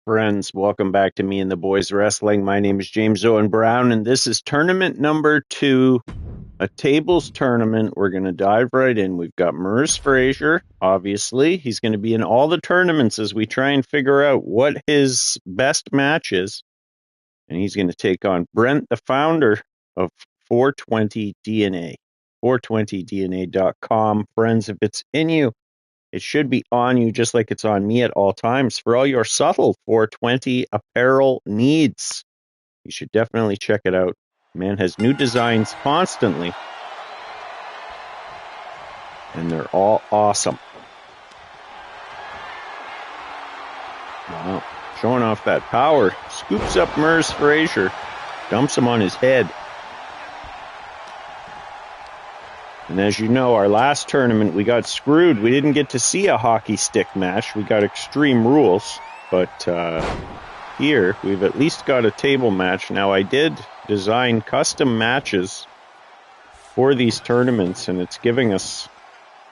Friends, welcome back to Me and the Boys Wrestling. My name is James Owen Brown, and this is tournament number 2, a tables tournament. We're going to dive right in. We've got Murs Frazier, obviously. He's going to be in all the tournaments as we try and figure out what his best match is. And he's going to take on Brent, the founder of 420 DNA. 420dna.com. Friends, if it's in you, it should be on you just like it's on me at all times for all your subtle 420 apparel needs. You should definitely check it out. Man has new designs constantly, and they're all awesome. Wow. Showing off that power. Scoops up Murs Frazier. Dumps him on his head. And as you know, our last tournament, we got screwed. We didn't get to see a hockey stick match. We got Extreme Rules. But here, we've at least got a table match. Now, I did design custom matches for these tournaments, and it's giving us...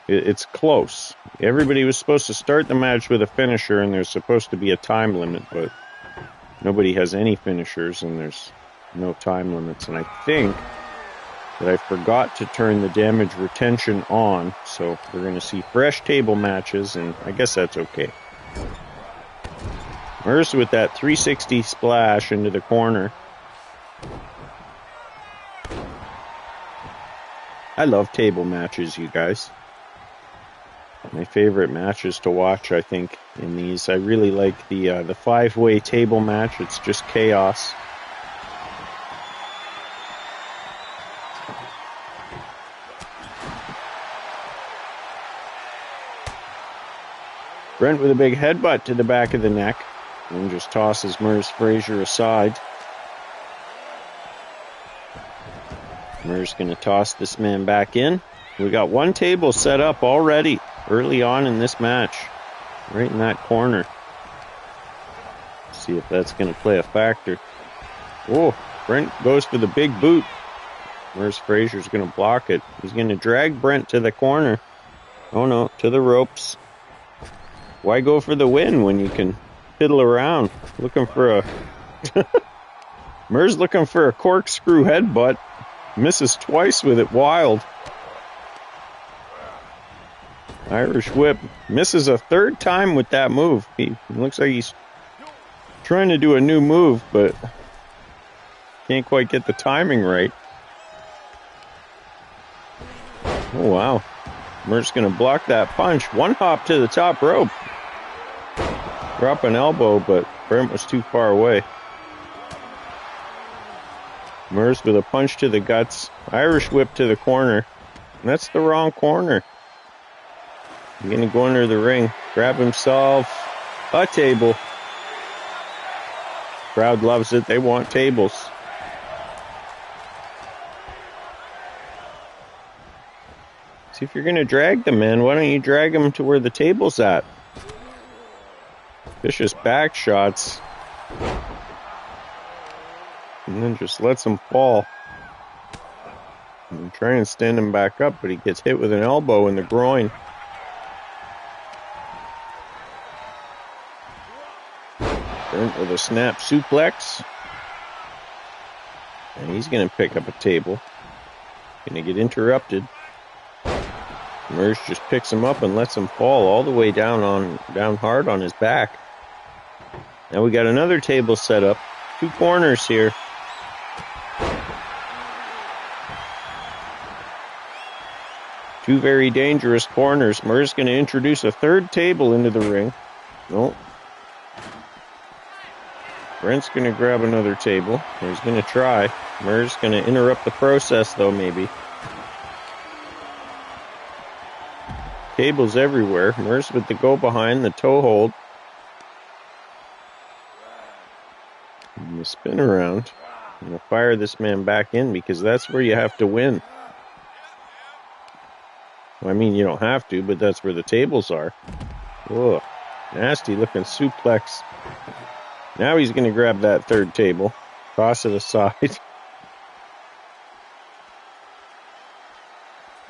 It's close. Everybody was supposed to start the match with a finisher, and there's supposed to be a time limit, but nobody has any finishers, and there's no time limits. And I think that I forgot to turn the damage retention on, so we're going to see fresh table matches, and I guess that's okay. Murs with that 360 splash into the corner. I love table matches, you guys. My favorite matches to watch, I think, in these. I really like the five-way table match. It's just chaos. Brent with a big headbutt to the back of the neck. And just tosses Murs Frazier aside. Murs going to toss this man back in. We got one table set up already early on in this match. Right in that corner. See if that's going to play a factor. Oh, Brent goes for the big boot. Murs Frazier's going to block it. He's going to drag Brent to the corner. Oh no, to the ropes. Why go for the win when you can fiddle around? Looking for a... Murs looking for a corkscrew headbutt. Misses twice with it. Wild. Irish whip. Misses a third time with that move. He looks like he's trying to do a new move, but can't quite get the timing right. Oh, wow. Murs going to block that punch. One hop to the top rope. Drop an elbow, but Brent was too far away. Murs with a punch to the guts. Irish whip to the corner. And that's the wrong corner. He's going to go under the ring. Grab himself a table. Crowd loves it. They want tables. See, if you're going to drag the man, why don't you drag him to where the table's at? Vicious back shots. And then just lets him fall. And try and stand him back up, but he gets hit with an elbow in the groin. Brent with a snap suplex. And he's going to pick up a table. Going to get interrupted. Murs just picks him up and lets him fall all the way down hard on his back. Now we got another table set up. Two corners here. Two very dangerous corners. Murs going to introduce a third table into the ring. Nope. Brent's going to grab another table. He's going to try. Murs going to interrupt the process, though, maybe. Tables everywhere. Murs with the go behind, the toe hold. And the spin around. I'm going to fire this man back in because that's where you have to win. Well, I mean, you don't have to, but that's where the tables are. Whoa. Nasty looking suplex. Now he's going to grab that third table. Toss it aside.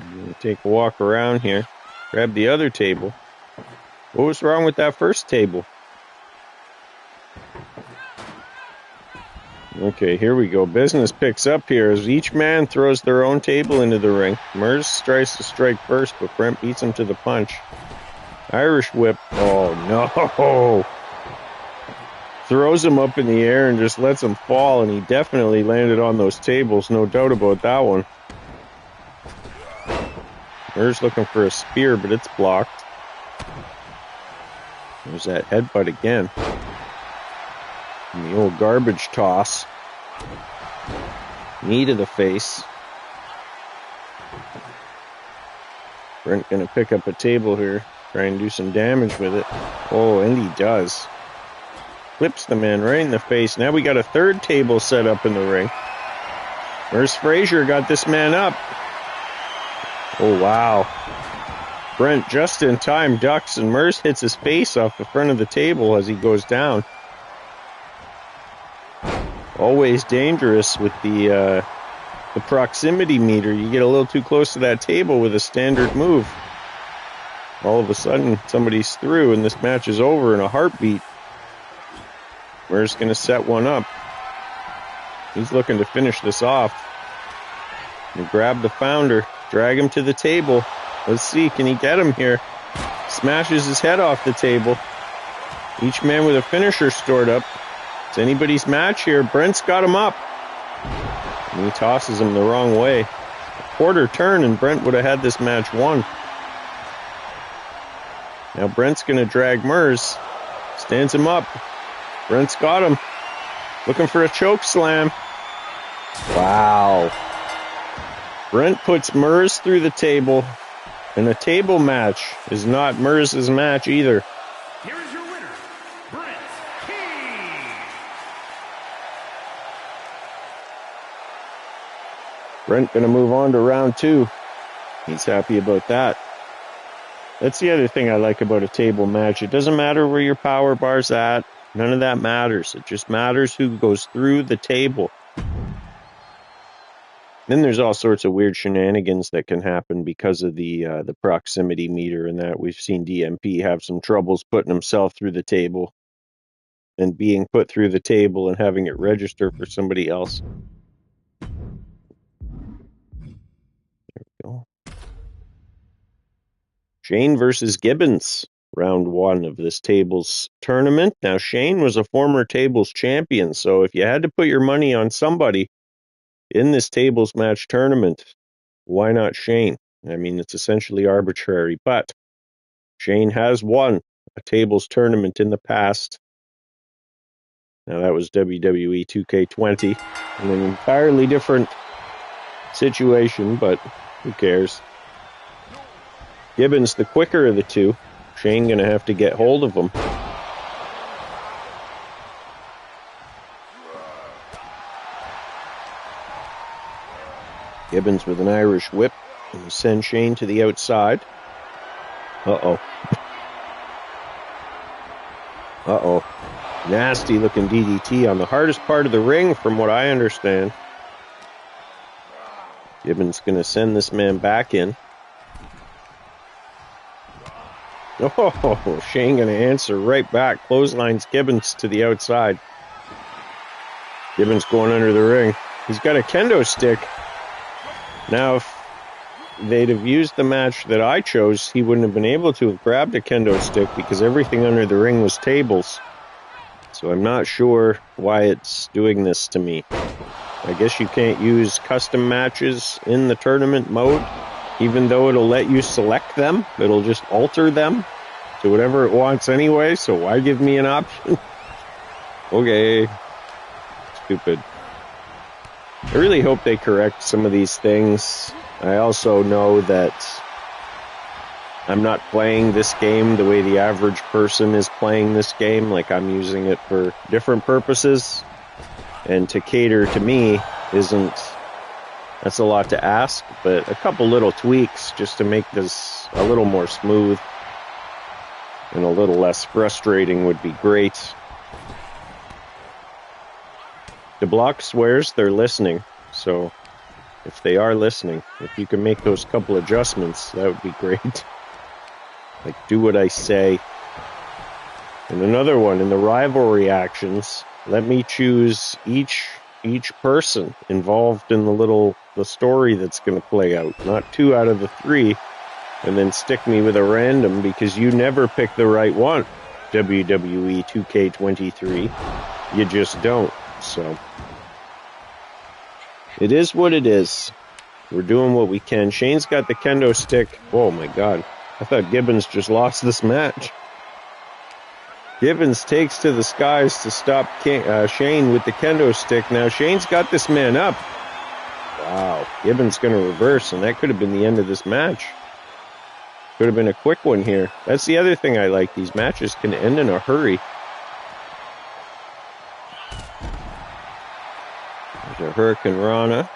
I'm going to take a walk around here. Grab the other table. What was wrong with that first table? Okay, here we go. Business picks up here as each man throws their own table into the ring. Mers tries to strike first, but Brent beats him to the punch. Irish whip. Oh, no. Throws him up in the air and just lets him fall, and he definitely landed on those tables. No doubt about that one. Mers looking for a spear, but it's blocked. There's that headbutt again. And the old garbage toss. Knee to the face. Brent gonna pick up a table here. Try and do some damage with it. Oh, and he does. Flips the man right in the face. Now we got a third table set up in the ring. Where's Frazier? Got this man up. Oh, wow. Brent just in time ducks, and Mers hits his face off the front of the table as he goes down. Always dangerous with the proximity meter. You get a little too close to that table with a standard move. All of a sudden, somebody's through, and this match is over in a heartbeat. Mers going to set one up. He's looking to finish this off. And grab the founder, drag him to the table. Let's see, can he get him here? Smashes his head off the table. Each man with a finisher stored up. It's anybody's match here. Brent's got him up. And he tosses him the wrong way. A quarter turn and Brent would have had this match won. Now Brent's going to drag Mers. Stands him up. Brent's got him. Looking for a choke slam. Wow. Brent puts Mers through the table. And a table match is not Mers' match either. Here is your winner, Brent King. Brent going to move on to round 2. He's happy about that. That's the other thing I like about a table match. It doesn't matter where your power bar's at. None of that matters. It just matters who goes through the table. Then there's all sorts of weird shenanigans that can happen because of the proximity meter and that. We've seen DMP have some troubles putting himself through the table and being put through the table and having it register for somebody else. There we go. Shane versus Gibbons, round 1 of this tables tournament. Now, Shane was a former tables champion, so if you had to put your money on somebody in this tables match tournament, why not Shane? I mean, it's essentially arbitrary, but Shane has won a tables tournament in the past. Now, that was WWE 2K20, in an entirely different situation, but who cares? Gibbons, the quicker of the two. Shane going to have to get hold of him. Gibbons with an Irish whip and send Shane to the outside. Uh-oh. Uh-oh. Nasty looking DDT on the hardest part of the ring from what I understand. Gibbons going to send this man back in. Oh, Shane going to answer right back. Clotheslines Gibbons to the outside. Gibbons going under the ring. He's got a kendo stick. Now, if they'd have used the match that I chose, he wouldn't have been able to have grabbed a kendo stick because everything under the ring was tables. So I'm not sure why it's doing this to me. I guess you can't use custom matches in the tournament mode, even though it'll let you select them. It'll just alter them to whatever it wants anyway, so why give me an option? Okay. Stupid. I really hope they correct some of these things. I also know that I'm not playing this game the way the average person is playing this game. Like, I'm using it for different purposes. And to cater to me that's a lot to ask. But a couple little tweaks just to make this a little more smooth and a little less frustrating would be great. DeBlock swears they're listening, so if they are listening, if you can make those couple adjustments, that would be great. Like, do what I say. And another one, in the rivalry actions, let me choose each each person involved in the story that's going to play out, not 2 out of the 3, and then stick me with a random because you never pick the right one. WWE 2K23, you just don't. So it is what it is. We're doing what we can. Shane's got the kendo stick. Oh my God, I thought Gibbons just lost this match. Gibbons takes to the skies to stop Shane with the kendo stick. Now Shane's got this man up. Wow, Gibbons going to reverse, and that could have been the end of this match. Could have been a quick one here. That's the other thing I like. These matches can end in a hurry. There's a Hurricane Rana.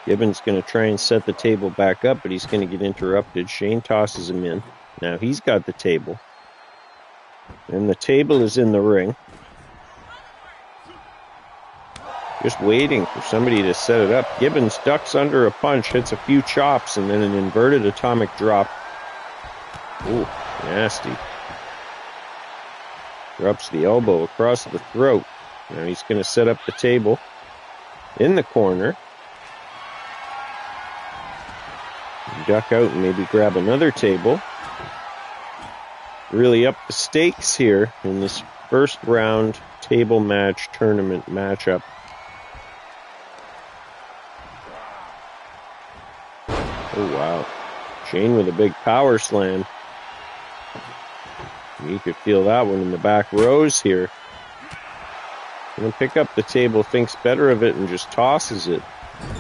Gibbons going to try and set the table back up, but he's going to get interrupted. Shane tosses him in. Now he's got the table. And the table is in the ring. Just waiting for somebody to set it up. Gibbons ducks under a punch, hits a few chops, and then an inverted atomic drop. Ooh, nasty. Drops the elbow across the throat. Now he's going to set up the table in the corner. Duck out and maybe grab another table. Really up the stakes here in this first round table match tournament matchup. Oh, wow. Shane with a big power slam. You could feel that one in the back rows here. Gonna pick up the table, thinks better of it, and just tosses it.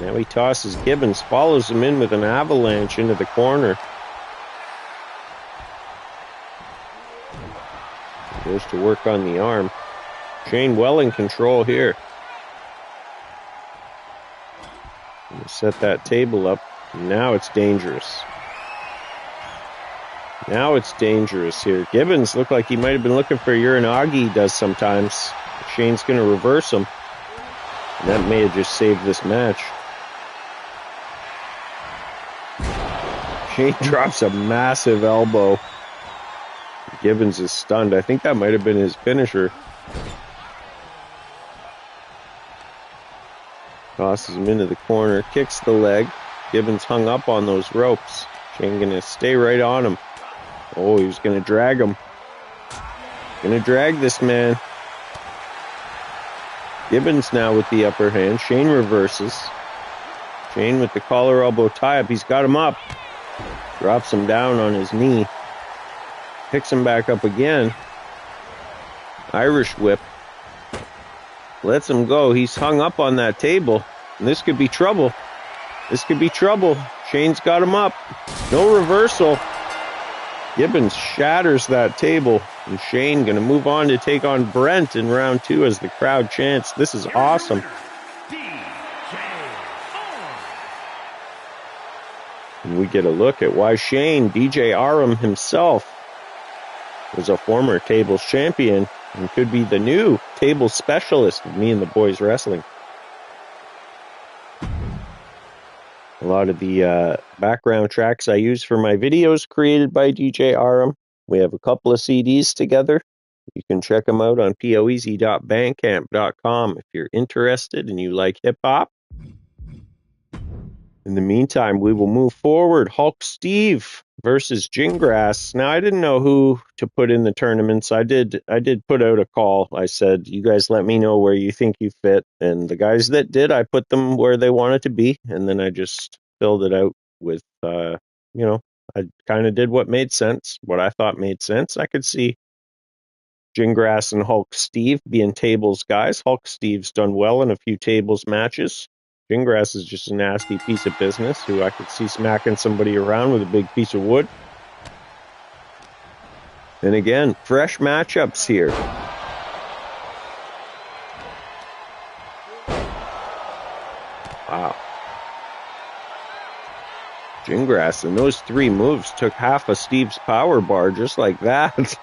Now he tosses Gibbons, follows him in with an avalanche into the corner. Goes to work on the arm. Shane well in control here. Gonna set that table up. Now it's dangerous. Now it's dangerous here. Gibbons looked like he might have been looking for Uranagi, he does sometimes. Shane's going to reverse him. And that may have just saved this match. Shane drops a massive elbow. Gibbons is stunned. I think that might have been his finisher. Tosses him into the corner, kicks the leg. Gibbons hung up on those ropes. Shane gonna stay right on him. Oh, he was gonna drag him. Gonna drag this man. Gibbons now with the upper hand. Shane reverses. Shane with the collar elbow tie-up. He's got him up. Drops him down on his knee. Picks him back up again. Irish whip. Lets him go. He's hung up on that table. And this could be trouble. This could be trouble. Shane's got him up. No reversal. Gibbons shatters that table. And Shane going to move on to take on Brent in round 2 as the crowd chants. This is awesome. And we get a look at why Shane, DJ Aram himself, was a former tables champion and could be the new table specialist of Me and the Boys Wrestling. A lot of the background tracks I use for my videos created by DJ Aram. We have a couple of CDs together. You can check them out on poeasy.bandcamp.com if you're interested and you like hip-hop. In the meantime, we will move forward. Hulk Steve versus Gingras. Now, I didn't know who to put in the tournaments. I did put out a call. I said, you guys let me know where you think you fit. And the guys that did, I put them where they wanted to be. And then I just filled it out with, I kind of did what made sense, what I thought made sense. I could see Gingras and Hulk Steve being tables guys. Hulk Steve's done well in a few tables matches. Gingras is just a nasty piece of business who I could see smacking somebody around with a big piece of wood. And again, fresh matchups here. Wow. Gingras, and those 3 moves took half of Steve's power bar just like that. He's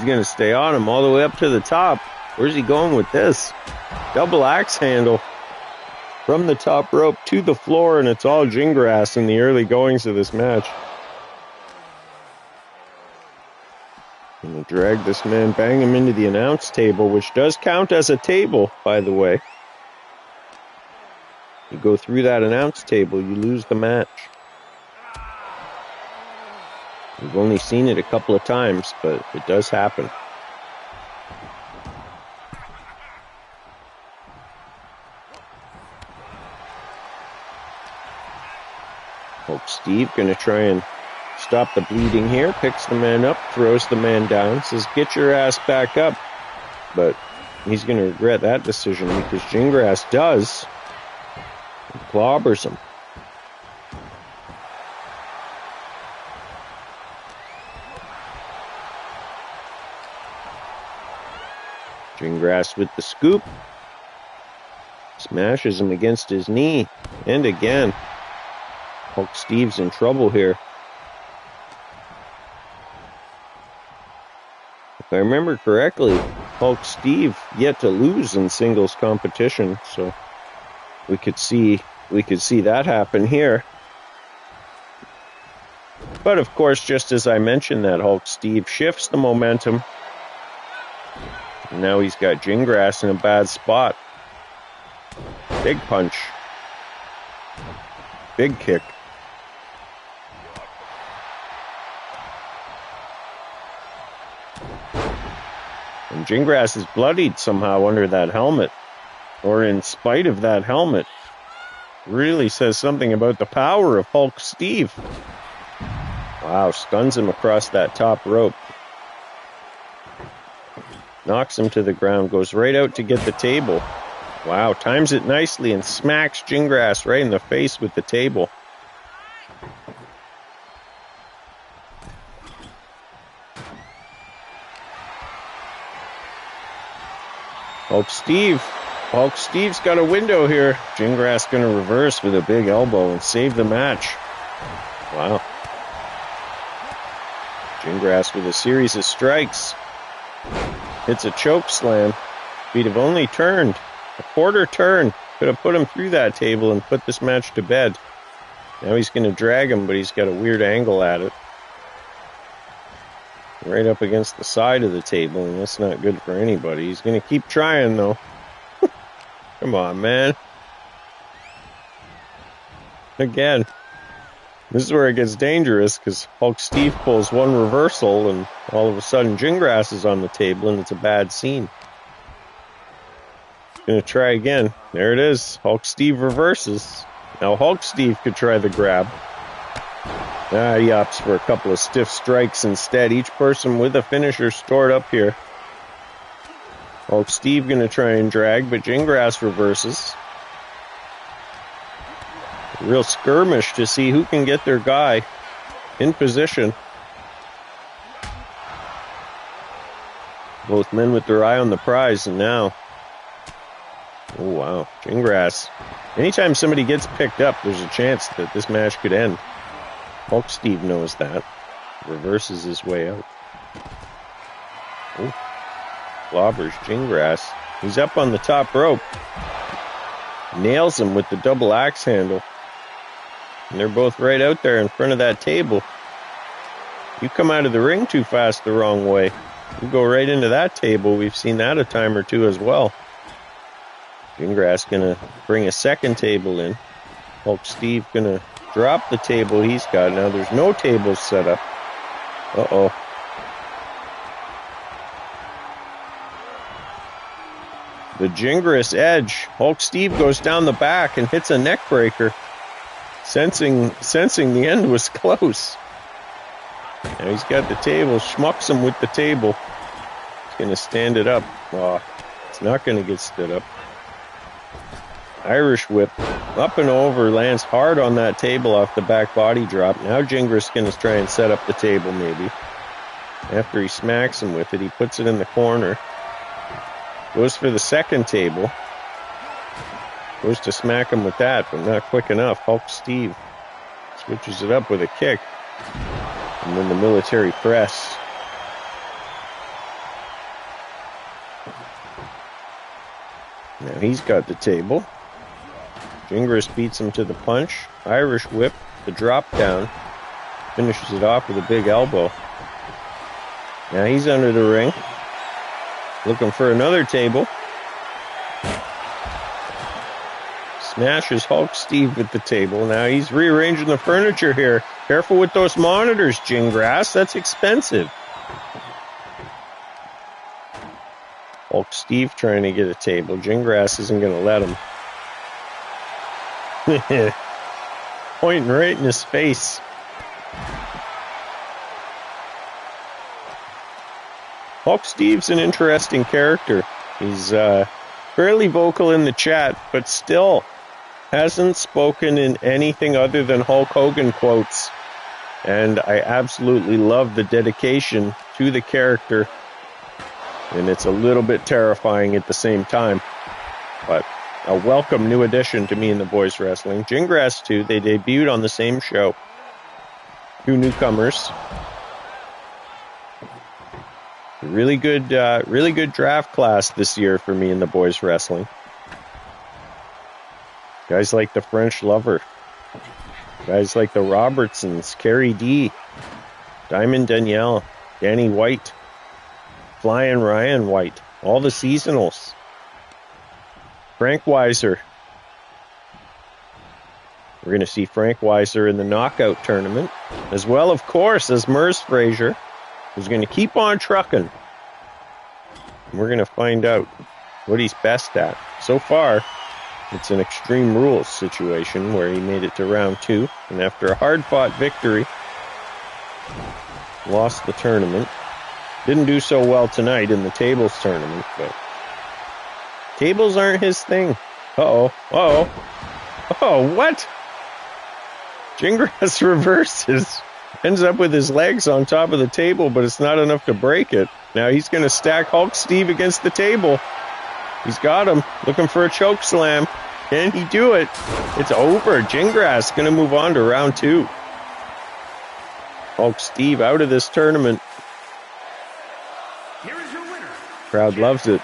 going to stay on him all the way up to the top. Where's he going with this? Double axe handle. From the top rope to the floor, and it's all Gingras in the early goings of this match. Gonna drag this man, bang him into the announce table, which does count as a table, by the way. You go through that announce table, you lose the match. We've only seen it a couple of times, but it does happen. Hulk Steve gonna try and stop the bleeding here, picks the man up, throws the man down, says, "Get your ass back up." But he's gonna regret that decision because Gingras does. And clobbers him. Gingras with the scoop. Smashes him against his knee. And again. Hulk Steve's in trouble here. If I remember correctly, Hulk Steve yet to lose in singles competition, so we could see that happen here. But of course, just as I mentioned, that Hulk Steve shifts the momentum. And now he's got Gingras in a bad spot. Big punch. Big kick. And Gingras is bloodied somehow under that helmet. Or in spite of that helmet. Really says something about the power of Hulk Steve. Wow, stuns him across that top rope. Knocks him to the ground, goes right out to get the table. Wow, times it nicely and smacks Gingras right in the face with the table. Hulk Steve's got a window here. Gingras gonna reverse with a big elbow and save the match. Wow. Gingras with a series of strikes. Hits a choke slam. If he'd have only turned a quarter turn, could have put him through that table and put this match to bed. Now he's going to drag him, but he's got a weird angle at it. Right up against the side of the table, and that's not good for anybody. He's going to keep trying, though. Come on, man. Again. This is where it gets dangerous, because Hulk Steve pulls one reversal, and all of a sudden Gingras is on the table, and it's a bad scene. Gonna try again. There it is. Hulk Steve reverses. Now Hulk Steve could try the grab. He opts for a couple of stiff strikes instead. Each person with a finisher stored up here. Hulk Steve gonna try and drag, but Gingras reverses. A real skirmish to see who can get their guy in position. Both men with their eye on the prize, and now... Oh, wow. Gingras. Anytime somebody gets picked up, there's a chance that this match could end. Hulk Steve knows that. Reverses his way out. Oh. Clobbers Gingras. He's up on the top rope. Nails him with the double axe handle. And they're both right out there in front of that table. You come out of the ring too fast the wrong way, you go right into that table. We've seen that a time or two as well. Gingras gonna bring a second table in. Hulk Steve gonna drop the table he's got. Now there's no tables set up. Uh-oh. The Gingras edge. Hulk Steve goes down the back and hits a neck breaker. Sensing the end was close. Now he's got the table, schmucks him with the table. He's going to stand it up. Oh, it's not going to get stood up. Irish whip, up and over, lands hard on that table off the back body drop. Now Gingras going to try and set up the table maybe. After he smacks him with it, he puts it in the corner. Goes for the second table. Goes to smack him with that, but not quick enough. Hulk Steve switches it up with a kick. And then the military press. Now he's got the table. Gingras beats him to the punch. Irish whip, the drop down. Finishes it off with a big elbow. Now he's under the ring. Looking for another table. Smashes Hulk Steve with the table. Now he's rearranging the furniture here. Careful with those monitors, Gingras. That's expensive. Hulk Steve trying to get a table. Gingras isn't going to let him. Pointing right in his face. Hulk Steve's an interesting character. He's fairly vocal in the chat, but still hasn't spoken in anything other than Hulk Hogan quotes. And I absolutely love the dedication to the character. And it's a little bit terrifying at the same time. But a welcome new addition to Me and the Boys Wrestling. Gingras, too. They debuted on the same show. Two newcomers. Really good draft class this year for Me and the Boys Wrestling. Guys like the French Lover. Guys like the Robertsons, Carrie D, Diamond Danielle, Danny White, Flying Ryan White, all the seasonals. Frank Weiser. We're going to see Frank Weiser in the knockout tournament, as well, of course, as Merz Frazier, who's going to keep on trucking. And we're going to find out what he's best at. So far, it's an Extreme Rules situation where he made it to round 2, and after a hard-fought victory, lost the tournament. Didn't do so well tonight in the tables tournament, but tables aren't his thing. Uh-oh. Oh, what? Gingras reverses. Ends up with his legs on top of the table, but it's not enough to break it. Now he's going to stack Hulk Steve against the table. He's got him. Looking for a choke slam. Can he do it? It's over. Gingras going to move on to round 2. Hulk Steve out of this tournament. Here is your winner. Crowd loves it.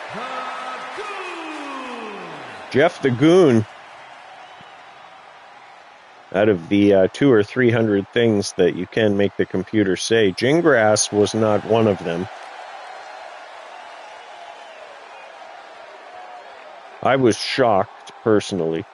The Goon. Jeff the Goon. Out of the 200 or 300 things that you can make the computer say, Gingras was not one of them. I was shocked, personally.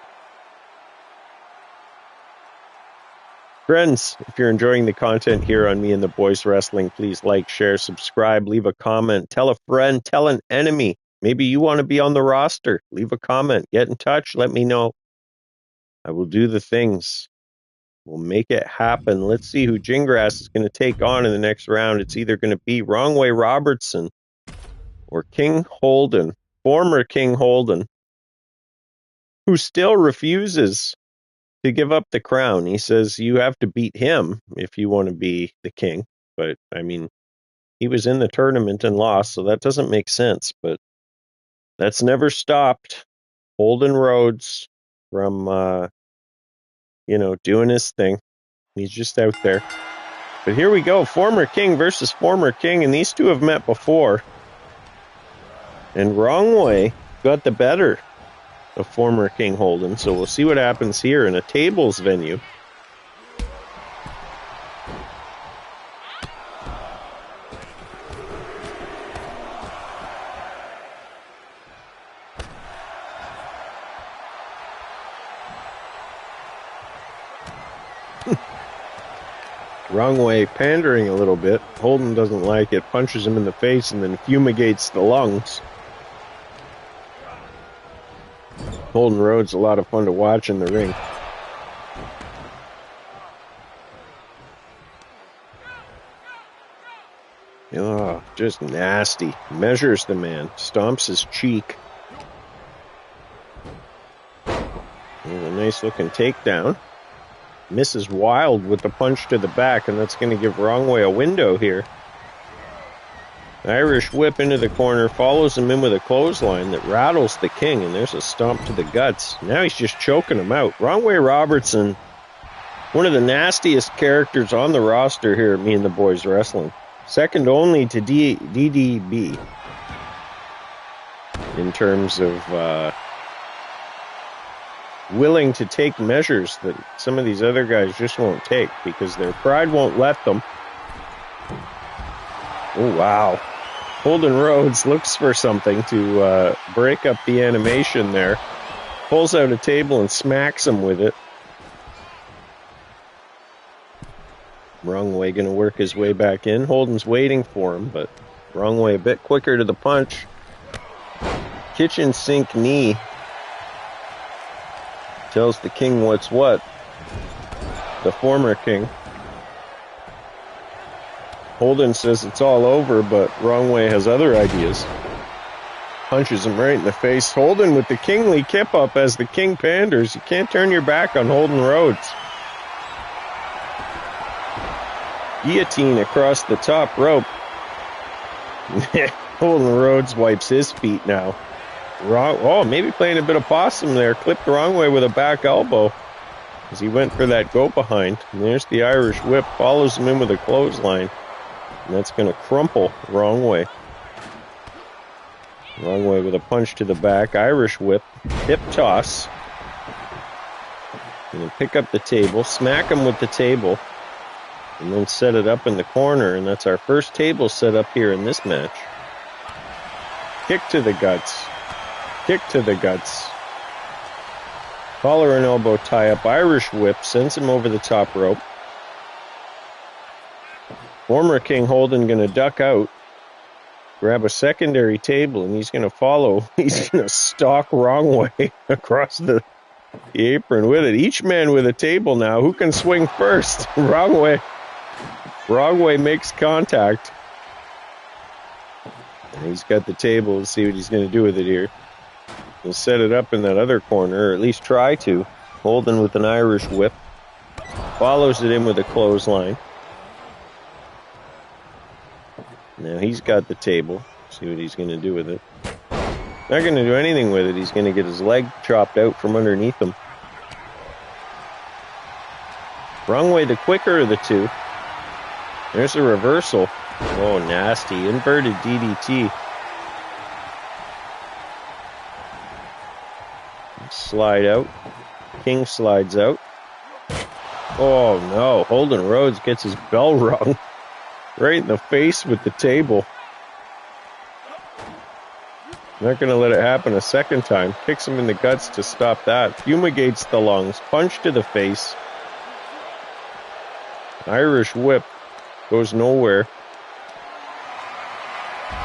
Friends, if you're enjoying the content here on Me and the Boys Wrestling, please like, share, subscribe, leave a comment, tell a friend, tell an enemy. Maybe you want to be on the roster. Leave a comment, get in touch, let me know. I will do the things. We'll make it happen. Let's see who Gingras is going to take on in the next round. It's either going to be Wrong Way Robertson or King Holden, former King Holden, who still refuses to give up the crown. He says you have to beat him if you want to be the king. But, I mean, he was in the tournament and lost, so that doesn't make sense. But that's never stopped Holden Rhodes from, doing his thing. He's just out there. But here we go. Former king versus former king, and these two have met before. And Wrong Way got the better of former King Holden, so we'll see what happens here in a tables venue. Wrong Way pandering a little bit. Holden doesn't like it, punches him in the face, and then fumigates the lungs. Holden Rhodes, a lot of fun to watch in the ring. Oh, just nasty. Measures the man. Stomps his cheek. There's a nice looking takedown. Misses Wild with the punch to the back, and that's going to give Wrong Way a window here. Irish whip into the corner, follows him in with a clothesline that rattles the king, and there's a stomp to the guts. Now he's just choking him out. Wrong Way Robertson, one of the nastiest characters on the roster here at Me and the Boys Wrestling. Second only to DDB in terms of willing to take measures that some of these other guys just won't take because their pride won't let them. Oh, wow. Holden Rhodes looks for something to break up the animation there. Pulls out a table and smacks him with it. Wrong way going to work his way back in. Holden's waiting for him, but wrong way a bit quicker to the punch. Kitchen sink knee. Tells the king what's what. The former king. Holden says it's all over, but wrong way has other ideas. Punches him right in the face. Holden with the kingly kip up as the king panders. You can't turn your back on Holden Rhodes. Guillotine across the top rope. Holden Rhodes wipes his feet now. Maybe playing a bit of possum there. Clipped the wrong way with a back elbow as he went for that go behind. And there's the Irish whip. Follows him in with a clothesline. And that's going to crumple wrong way. Wrong way with a punch to the back. Irish whip. Hip toss. And pick up the table. Smack him with the table. And then set it up in the corner. And that's our first table set up here in this match. Kick to the guts. Kick to the guts. Collar and elbow tie up. Irish whip. Sends him over the top rope. Former King Holden going to duck out. Grab a secondary table, and he's going to follow. He's going to stalk wrong way across the apron with it. Each man with a table now. Who can swing first? Wrong way. Wrong way makes contact. And he's got the table. Let's see what he's going to do with it here. He'll set it up in that other corner, or at least try to. Holden with an Irish whip. Follows it in with a clothesline. Now he's got the table. See what he's going to do with it. Not going to do anything with it. He's going to get his leg chopped out from underneath him. Wrong way, the quicker of the two. There's a reversal. Oh, nasty. Inverted DDT. Slide out. King slides out. Oh, no. Holden Rhodes gets his bell rung. Right in the face with the table. Not going to let it happen a second time. Kicks him in the guts to stop that. Fumigates the lungs. Punch to the face. Irish whip. Goes nowhere.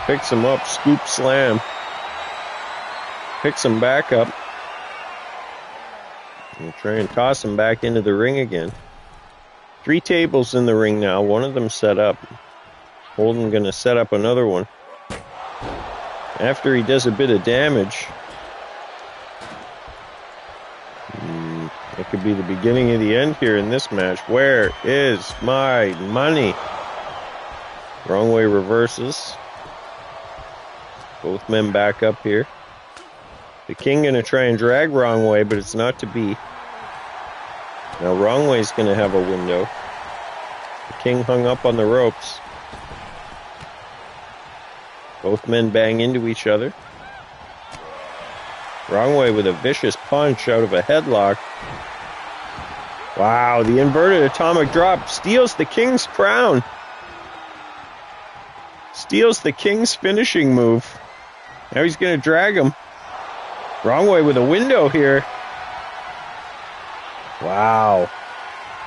Picks him up. Scoop slam. Picks him back up. And try and toss him back into the ring again. 3 tables in the ring now. One of them set up. Holden going to set up another one. After he does a bit of damage. It could be the beginning of the end here in this match. Where is my money? Wrong way reverses. Both men back up here. The king going to try and drag wrong way, but it's not to be. Now wrong way is going to have a window. The king hung up on the ropes. Both men bang into each other. Wrong way with a vicious punch out of a headlock. Wow, the inverted atomic drop steals the king's crown. Steals the king's finishing move. Now he's going to drag him. Wrong way with a window here. Wow.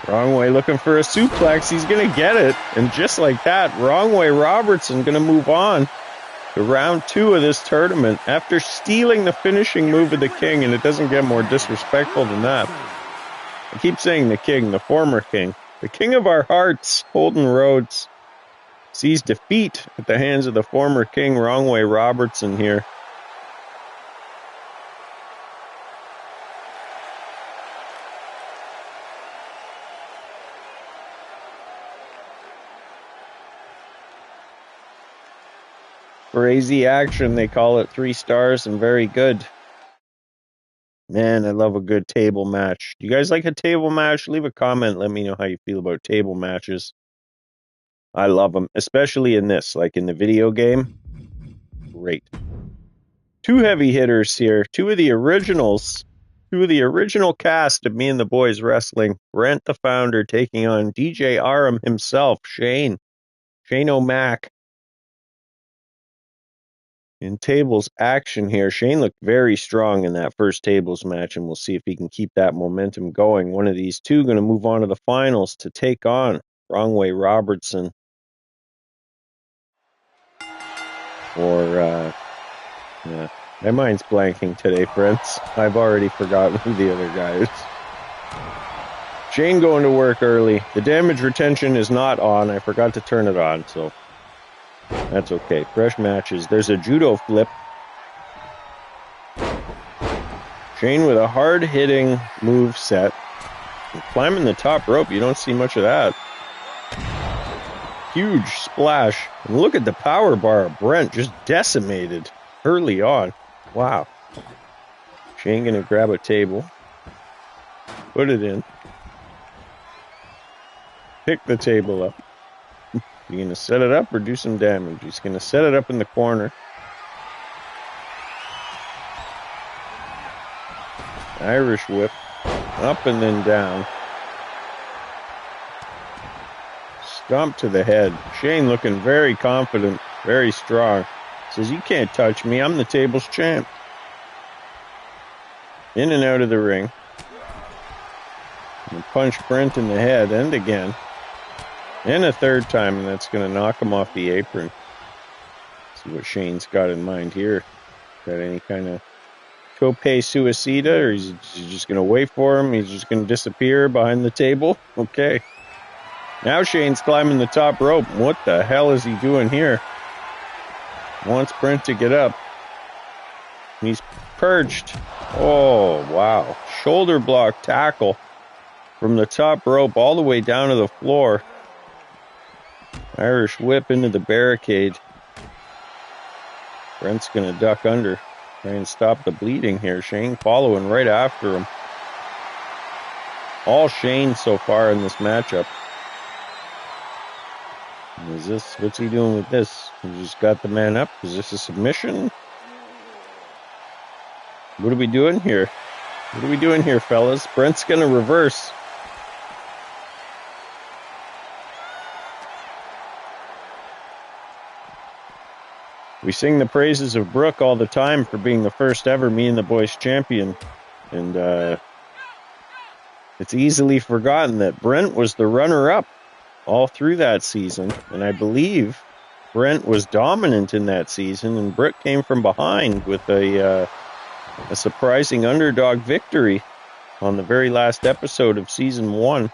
Wrong way looking for a suplex. He's going to get it. And just like that, wrong way Robertson going to move on to round 2 of this tournament after stealing the finishing move of the king, and it doesn't get more disrespectful than that. I keep saying the king, the former king. The king of our hearts, Holden Rhodes, sees defeat at the hands of the former king, wrong way Robertson here. Crazy action, they call it. 3 stars and very good. Man, I love a good table match. Do you guys like a table match? Leave a comment. Let me know how you feel about table matches. I love them, especially in this, like in the video game. Great. 2 heavy hitters here. 2 of the originals. 2 of the original cast of Me and the Boys Wrestling. Brent the Founder taking on DJ Aram himself, Shane O'Mac. In tables action here, Shane looked very strong in that first tables match, and we'll see if he can keep that momentum going. One of these two going to move on to the finals to take on Wrongway Robertson. Or, yeah, my mind's blanking today, friends. I've already forgotten who the other guy is. Shane going to work early. The damage retention is not on. I forgot to turn it on, so that's okay. Fresh matches. There's a judo flip. Shane with a hard-hitting move set. And climbing the top rope, you don't see much of that. Huge splash. And look at the power bar. Brent just decimated early on. Wow. Shane going to grab a table. Put it in. Pick the table up. You going to set it up or do some damage? He's going to set it up in the corner. Irish whip. Up and then down. Stomp to the head. Shane looking very confident, very strong. Says, you can't touch me. I'm the table's champ. In and out of the ring. And punch Brent in the head, and again. And a third time, and that's going to knock him off the apron. See what Shane's got in mind here. Got any kind of tope suicida, or is he just going to wait for him? He's just going to disappear behind the table? Okay. Now Shane's climbing the top rope. What the hell is he doing here? Wants Brent to get up. He's perched. Oh, wow. Shoulder block tackle from the top rope all the way down to the floor. Irish whip into the barricade. Brent's going to duck under. Try and stop the bleeding here. Shane following right after him. All Shane so far in this matchup. What's he doing with this? He just got the man up. Is this a submission? What are we doing here? What are we doing here, fellas? Brent's going to reverse. We sing the praises of Brooke all the time for being the first ever Me and the Boys champion. And it's easily forgotten that Brent was the runner-up all through that season. And I believe Brent was dominant in that season, and Brooke came from behind with a surprising underdog victory on the very last episode of season 1.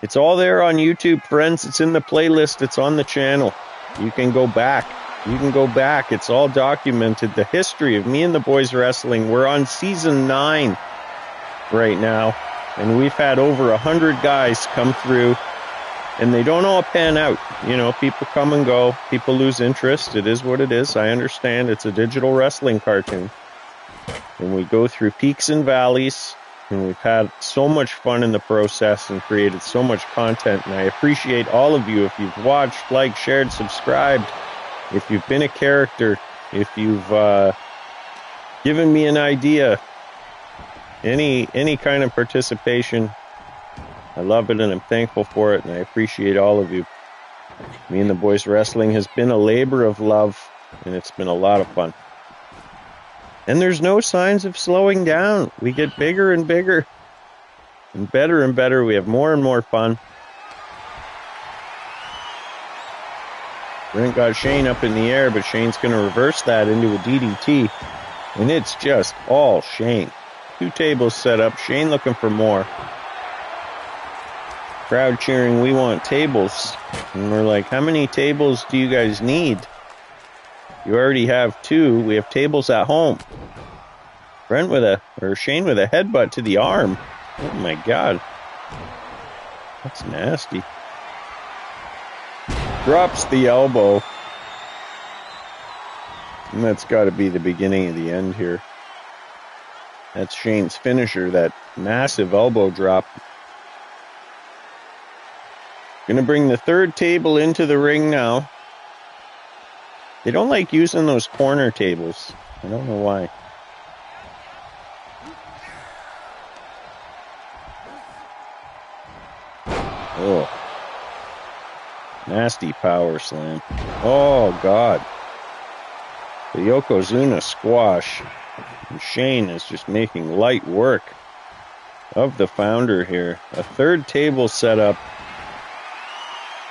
It's all there on YouTube, friends. It's in the playlist. It's on the channel. You can go back. It's all documented. The history of Me and the Boys Wrestling. We're on season 9 right now, and we've had over 100 guys come through, and they don't all pan out. You know, people come and go. People lose interest. It is what it is. I understand. It's a digital wrestling cartoon. And we go through peaks and valleys, and we've had so much fun in the process and created so much content. And I appreciate all of you. If you've watched, liked, shared, subscribed, if you've been a character, if you've given me an idea, any kind of participation, I love it and I'm thankful for it, and I appreciate all of you. Me and the Boys Wrestling has been a labor of love, and it's been a lot of fun. And there's no signs of slowing down. We get bigger and bigger and better. We have more and more fun. Brent got Shane up in the air, but Shane's going to reverse that into a DDT. And it's just all Shane. 2 tables set up. Shane looking for more. Crowd cheering, we want tables. And we're like, how many tables do you guys need? You already have 2. We have tables at home. Shane with a headbutt to the arm. Oh my God. That's nasty. Drops the elbow. And that's got to be the beginning of the end here. That's Shane's finisher, that massive elbow drop. Gonna bring the 3rd table into the ring now. They don't like using those corner tables. I don't know why. Oh. Nasty power slam. Oh, God. The Yokozuna squash. And Shane is just making light work of the founder here. A third table set up.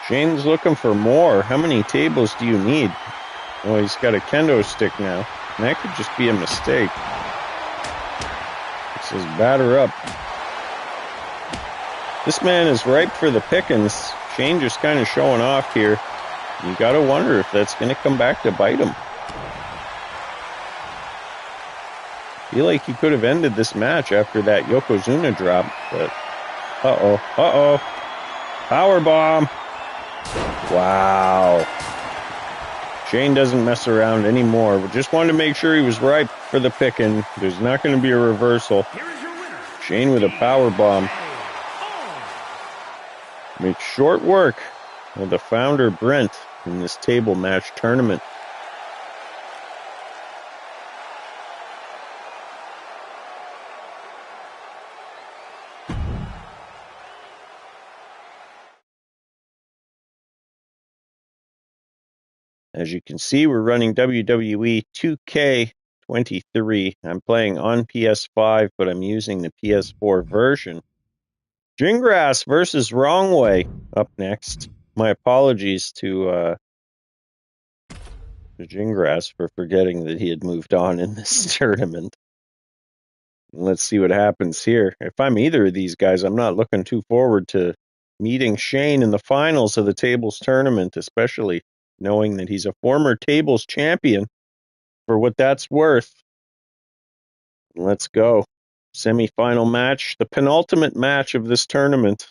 Shane's looking for more. How many tables do you need? Oh, he's got a kendo stick now. And that could just be a mistake. It says batter up. This man is ripe for the pickings. Shane just kind of showing off here. You got to wonder if that's going to come back to bite him. Feel like he could have ended this match after that Yokozuna drop, but uh-oh. Power bomb. Wow. Shane doesn't mess around anymore, but just wanted to make sure he was ripe for the picking. There's not going to be a reversal. Shane with a power bomb. Makes short work of the founder Brent in this table match tournament. As you can see, we're running WWE 2K23. I'm playing on PS5, but I'm using the PS4 version. Gingras versus Wrong Way up next. My apologies to Gingras for forgetting that he had moved on in this tournament. Let's see what happens here. If I'm either of these guys, I'm not looking too forward to meeting Shane in the finals of the tables tournament, especially knowing that he's a former tables champion, for what that's worth. Let's go. Semi-final match, the penultimate match of this tournament.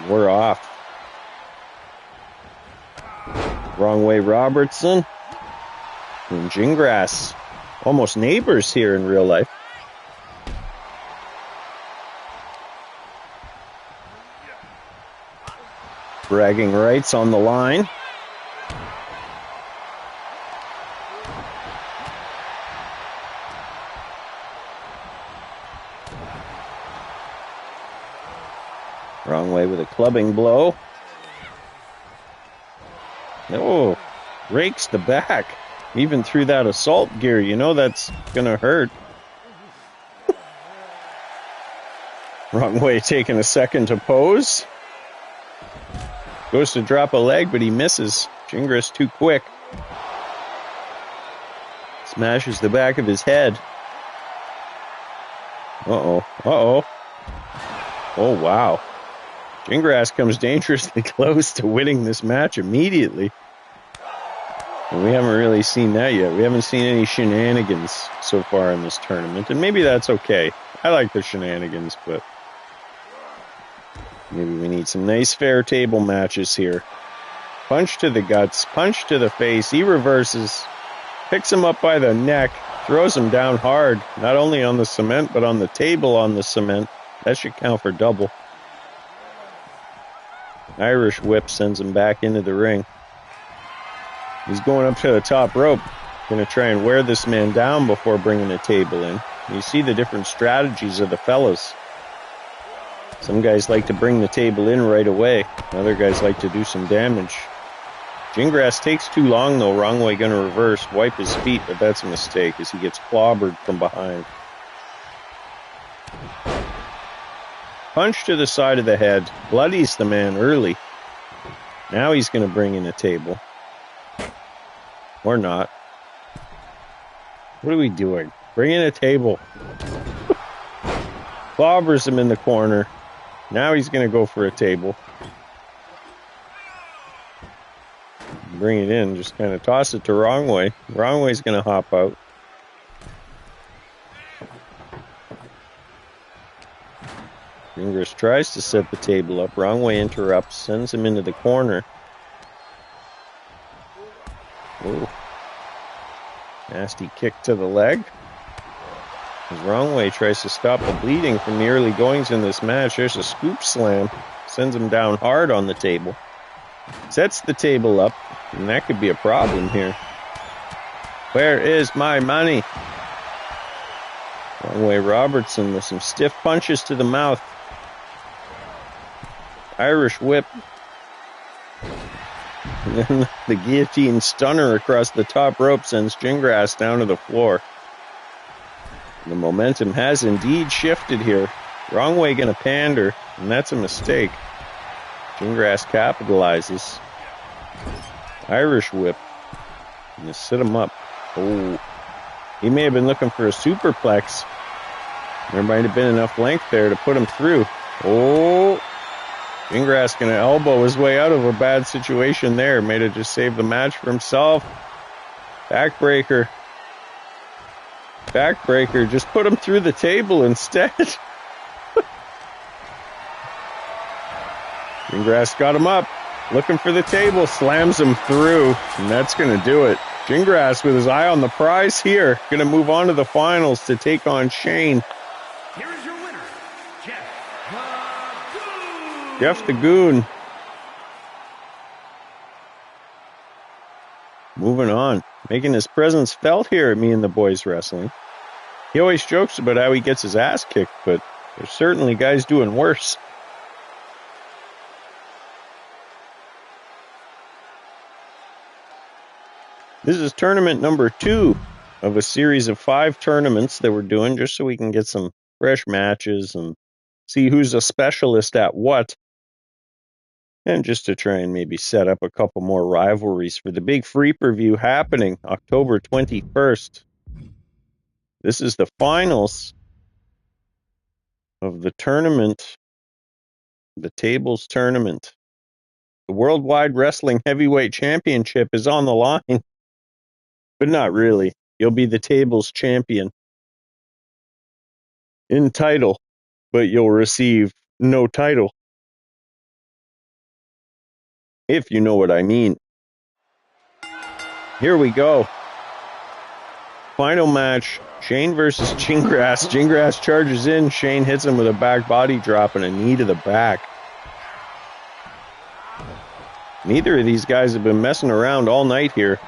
We're off. Wrong Way Robertson and Gingras. Almost neighbors here in real life. Bragging rights on the line. Wrong Way with a clubbing blow. Oh, rakes the back. Even through that assault gear, you know that's going to hurt. Wrong Way taking a second to pose. Goes to drop a leg, but he misses. Gingras too quick. Smashes the back of his head. Uh-oh. Oh, wow. Gingras comes dangerously close to winning this match immediately. And we haven't really seen that yet. We haven't seen any shenanigans so far in this tournament. And maybe that's okay. I like the shenanigans, but maybe we need some nice fair table matches here. Punch to the guts, punch to the face. He reverses, picks him up by the neck, throws him down hard, not only on the cement, but on the table on the cement. That should count for double. Irish whip sends him back into the ring. He's going up to the top rope. Going to try and wear this man down before bringing a table in. You see the different strategies of the fellas. Some guys like to bring the table in right away. Other guys like to do some damage. Gingras takes too long, though. Wrong Way going to reverse, wipe his feet, but that's a mistake as he gets clobbered from behind. Punch to the side of the head. Bloodies the man early. Now he's going to bring in a table. Or not. What are we doing? Bring in a table. Clobbers him in the corner. Now he's going to go for a table. Bring it in. Just kind of toss it to Wrong Way. Wrong Way's going to hop out. Gingras tries to set the table up. Wrong Way interrupts. Sends him into the corner. Ooh. Nasty kick to the leg. As Wrong Way tries to stop the bleeding from the early goings in this match. There's a scoop slam. Sends him down hard on the table. Sets the table up. And that could be a problem here. Where is my money? Wrong Way Robertson with some stiff punches to the mouth. And then the guillotine stunner across the top rope sends Gingras down to the floor. The momentum has indeed shifted here. Wrong way gonna pander, and that's a mistake. Gingras capitalizes. Irish whip. Gonna sit him up. Oh. He may have been looking for a superplex. There might have been enough length there to put him through. Oh. Gingras gonna elbow his way out of a bad situation there. May have just saved the match for himself. Backbreaker. Backbreaker. Just put him through the table instead. Gingras got him up. Looking for the table. Slams him through. And that's gonna do it. Gingras with his eye on the prize here. Gonna move on to the finals to take on Shane. Here is your winner, Jeff the Goon. Jeff the Goon. Moving on. Making his presence felt here at Me and the Boys Wrestling. He always jokes about how he gets his ass kicked, but there's certainly guys doing worse. This is tournament number 2 of a series of 5 tournaments that we're doing just so we can get some fresh matches and see who's a specialist at what. And just to try and maybe set up a couple more rivalries for the big free preview happening October 21st. This is the finals of the tournament, the tables tournament. The Worldwide Wrestling Heavyweight Championship is on the line. But not really. You'll be the tables champion in title, but you'll receive no title. If you know what I mean. Here we go. Final match, Shane versus Gingras. Gingras charges in. Shane hits him with a back body drop and a knee to the back. Neither of these guys have been messing around all night here.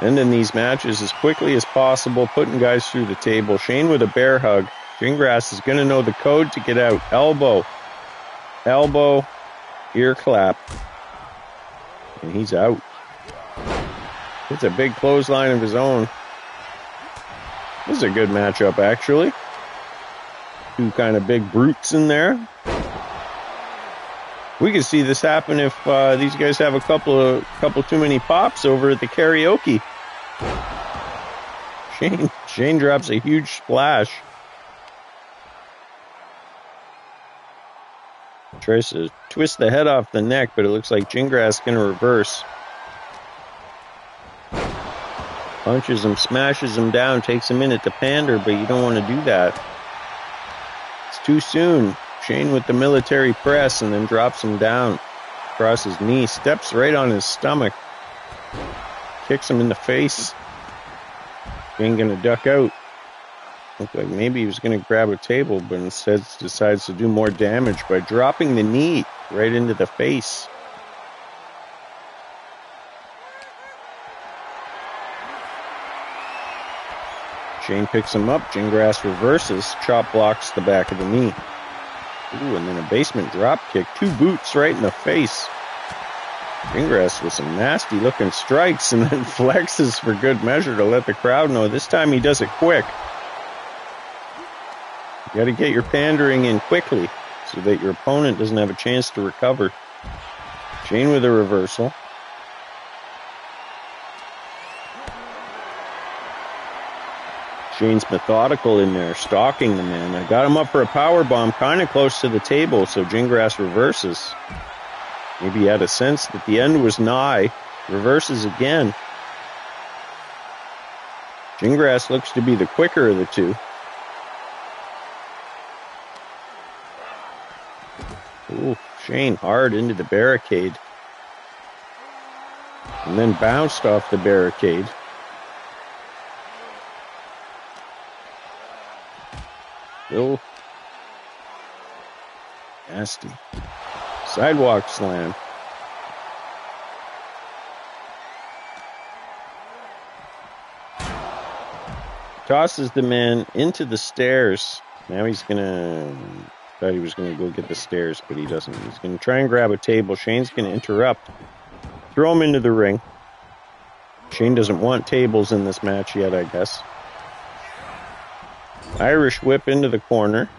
Ending these matches as quickly as possible, putting guys through the table. Shane with a bear hug. Gingras is going to know the code to get out. Elbow. Elbow. Ear clap. And he's out. It's a big clothesline of his own. This is a good matchup, actually. 2 kind of big brutes in there. We could see this happen if these guys have a couple too many pops over at the karaoke. Shane drops a huge splash. Tries to twist the head off the neck, but it looks like Gingras is going to reverse. Punches him, smashes him down, takes a minute to pander, but you don't want to do that. It's too soon. Shane with the military press and then drops him down across his knee, steps right on his stomach, kicks him in the face. Shane gonna duck out. Looked like maybe he was gonna grab a table, but instead decides to do more damage by dropping the knee right into the face. Shane picks him up, Gingras reverses, chop blocks the back of the knee. Ooh, and then a basement drop kick. 2 boots right in the face. Gingras with some nasty looking strikes and then flexes for good measure to let the crowd know. This time he does it quick. You got to get your pandering in quickly so that your opponent doesn't have a chance to recover. Shane with a reversal. Shane's methodical in there, stalking the man. I got him up for a power bomb, kind of close to the table, so Gingras reverses. Maybe he had a sense that the end was nigh. Reverses again. Gingras looks to be the quicker of the two. Ooh, Shane hard into the barricade. And then bounced off the barricade. Still nasty. Sidewalk slam. Tosses the man into the stairs. Now he's gonna Thought he was going to go get the stairs, but he doesn't. He's going to try and grab a table. Shane's going to interrupt. Throw him into the ring. Shane doesn't want tables in this match yet, I guess. Irish whip into the corner.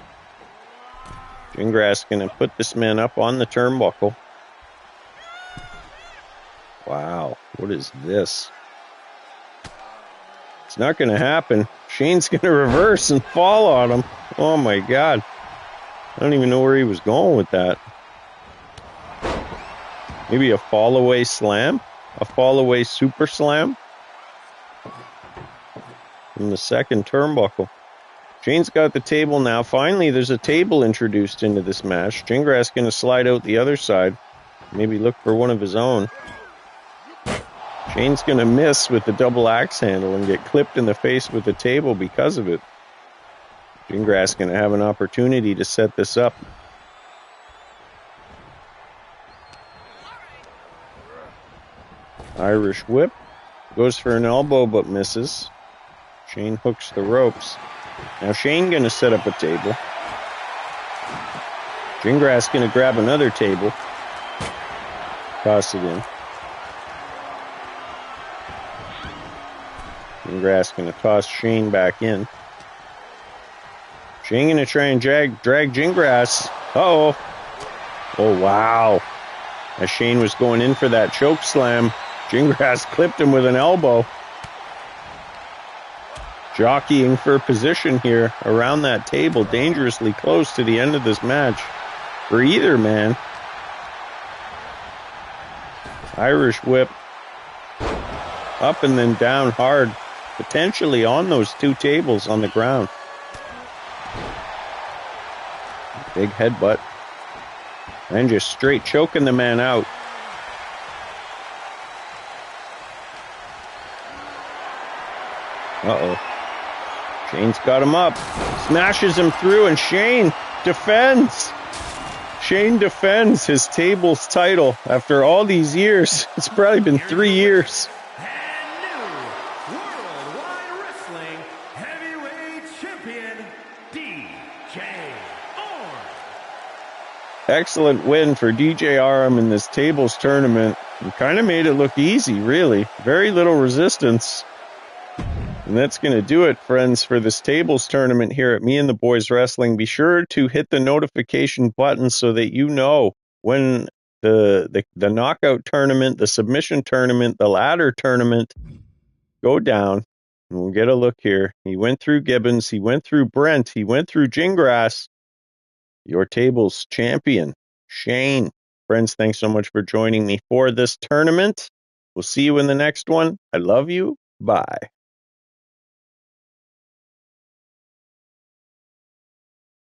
Gingras going to put this man up on the turnbuckle. Wow, what is this? It's not going to happen. Shane's going to reverse and fall on him. Oh my God. I don't even know where he was going with that. Maybe a fall away slam? A fall away super slam? From the second turnbuckle. Shane's got the table now. Finally, there's a table introduced into this match. Gingras going to slide out the other side. Maybe look for one of his own. Shane's going to miss with the double axe handle and get clipped in the face with the table because of it. Gingras going to have an opportunity to set this up. Irish whip. Goes for an elbow but misses. Shane hooks the ropes. Now Shane going to set up a table. Gingras going to grab another table. Toss it in. Gingras going to toss Shane back in. Shane going to try and drag Gingras. Uh-oh. Oh, wow. As Shane was going in for that choke slam, Gingras clipped him with an elbow. Jockeying for position here around that table, dangerously close to the end of this match for either man. Irish whip. Up and then down hard, potentially on those two tables on the ground. Big headbutt. And just straight choking the man out. Uh-oh. Shane's got him up. Smashes him through, and Shane defends. Shane defends his tables title after all these years. It's probably been 3 years. And new Worldwide Wrestling Heavyweight Champion, DJ Arm. Excellent win for DJ Arm in this tables tournament. And kind of made it look easy, really. Very little resistance. And that's going to do it, friends, for this tables tournament here at Me and the Boys Wrestling. Be sure to hit the notification button so that you know when the knockout tournament, the submission tournament, the ladder tournament go down. And we'll get a look here. He went through Gibbons. He went through Brent. He went through Gingras. Your tables champion, Shane. Friends, thanks so much for joining me for this tournament. We'll see you in the next one. I love you. Bye.